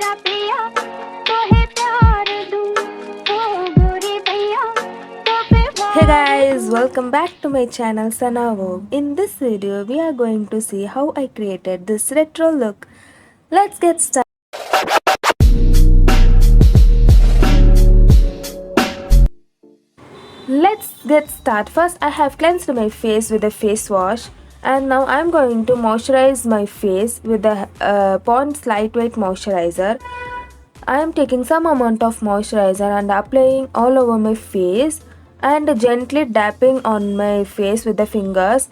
Hey guys, welcome back to my channel Sanavo. In this video, we are going to see how I created this retro look. Let's get started. First, I have cleansed my face with a face wash, and now I'm going to moisturize my face with the Pond's Lightweight Moisturizer. I am taking some amount of moisturizer and applying all over my face and gently dabbing on my face with the fingers.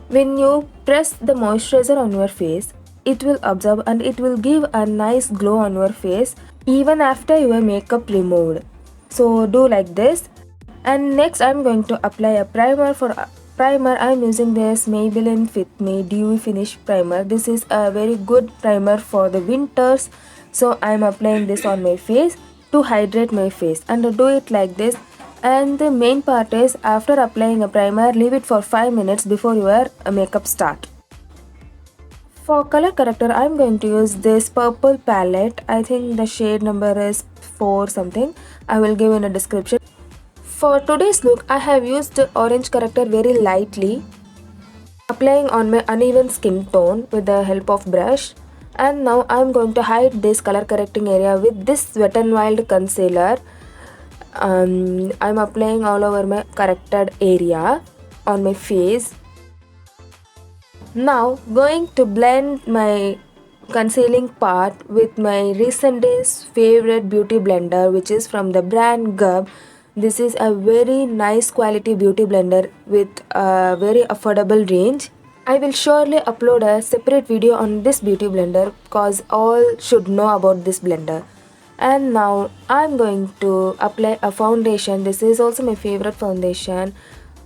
When you press the moisturizer on your face, it will absorb and it will give a nice glow on your face even after your makeup removed. So do like this. And next I'm going to apply a primer. For primer I'm using this Maybelline Fit Dewy Finish Primer. This is a very good primer for the winters. So I'm applying this on my face to hydrate my face, and do it like this. And the main part is, after applying a primer, leave it for 5 minutes before your makeup start. For color corrector, I'm going to use this purple palette. I think the shade number is 4 something. I will give in a description. For today's look, I have used orange corrector very lightly, applying on my uneven skin tone with the help of brush. And now I'm going to hide this color correcting area with this Wet n Wild concealer. I'm applying all over my corrected area on my face. Now going to blend my concealing part with my recent days favorite beauty blender, which is from the brand Gub. This is a very nice quality beauty blender with a very affordable range. I will surely upload a separate video on this beauty blender because all should know about this blender. And now I'm going to apply a foundation. This is also my favorite foundation,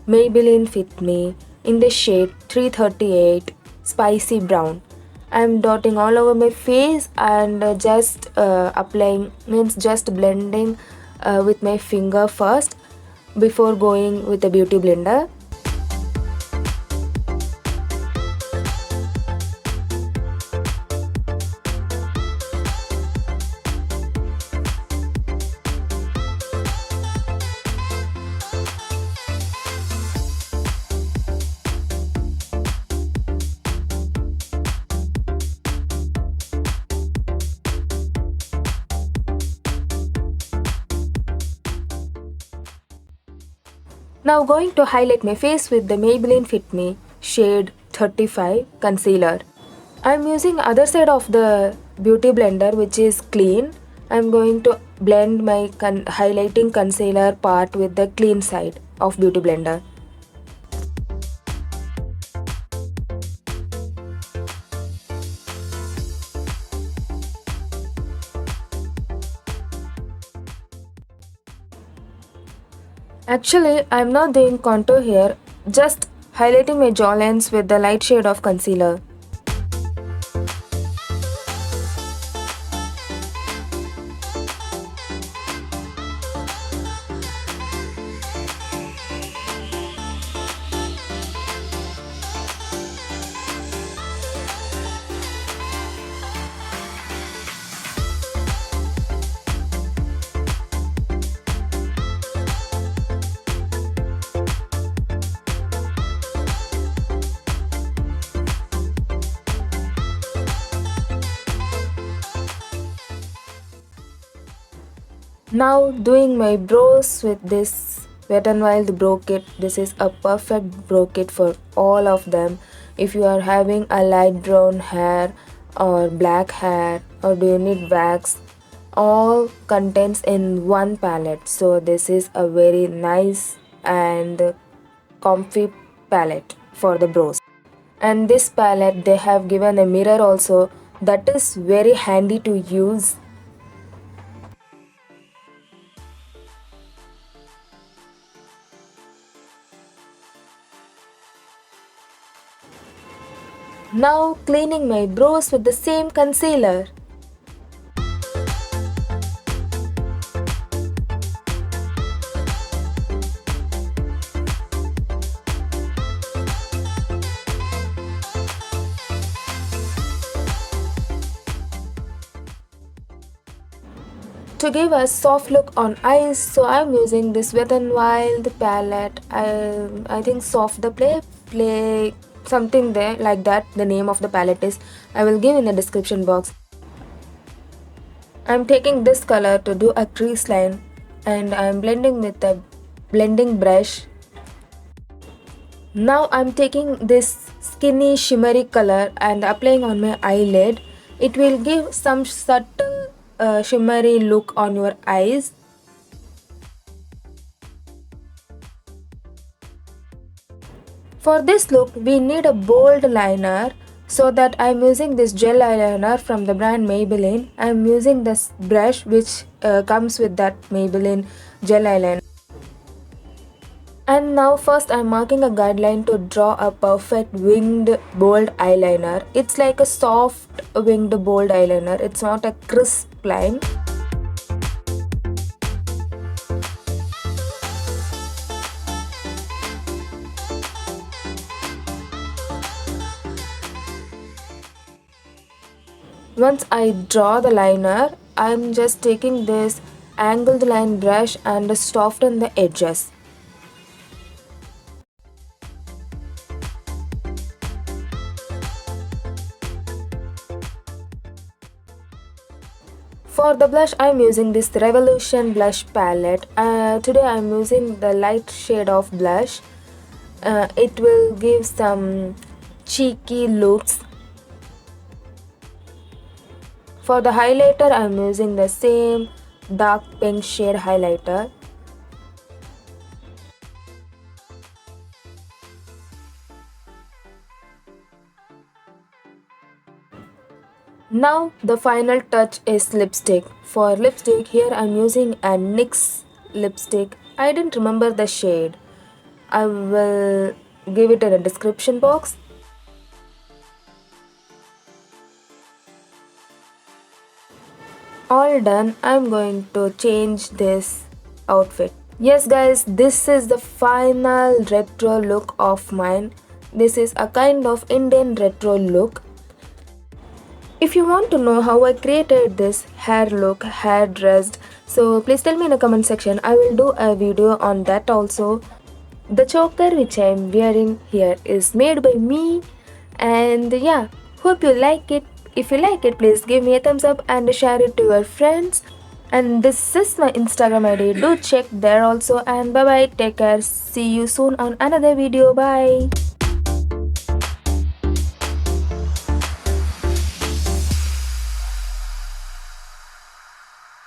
Maybelline Fit Me, in the shade 338 Spicy Brown. I'm dotting all over my face and just blending with my finger first before going with the beauty blender. Now going to highlight my face with the Maybelline Fit Me shade 35 concealer. I'm using other side of the beauty blender, which is clean. I'm going to blend my highlighting concealer part with the clean side of beauty blender. Actually, I'm not doing contour here, just highlighting my jawlines with the light shade of concealer. Now doing my brows with this Wet n Wild brow kit. This is a perfect brow kit for all of them. If you are having a light brown hair or black hair, or do you need wax, all contains in one palette. So this is a very nice and comfy palette for the brows. And this palette, they have given a mirror also, that is very handy to use. Now cleaning my brows with the same concealer. to give a soft look on eyes, so I'm using this Wet n Wild palette. I think soft the play something there like that. The name of the palette is, I will give in the description box. I'm taking this color to do a crease line, and I'm blending with the blending brush. Now I'm taking this skinny shimmery color and applying on my eyelid. It will give some subtle shimmery look on your eyes. For this look we need a bold liner, so that I'm using this gel eyeliner from the brand Maybelline. I'm using this brush which comes with that Maybelline gel eyeliner. And now first I'm marking a guideline to draw a perfect winged bold eyeliner. It's like a soft winged bold eyeliner. It's not a crisp line. Once I draw the liner, I'm just taking this angled line brush and soften the edges. For the blush, I'm using this Revolution blush palette. Today I'm using the light shade of blush. It will give some cheeky looks. For the highlighter, I'm using the same dark pink shade highlighter. Now the final touch is lipstick. For lipstick, here I'm using a NYX lipstick. I didn't remember the shade. I will give it in the description box. All done. I'm going to change this outfit. Yes guys, this is the final retro look of mine. This is a kind of Indian retro look. If you want to know how I created this hair look, hair dressed, so please tell me in the comment section. I will do a video on that also. The choker which I am wearing here is made by me, and yeah, hope you like it. If you like it, please give me a thumbs up and share it to your friends. And this is my Instagram ID. Do check there also, and bye bye. Take care. See you soon on another video. Bye.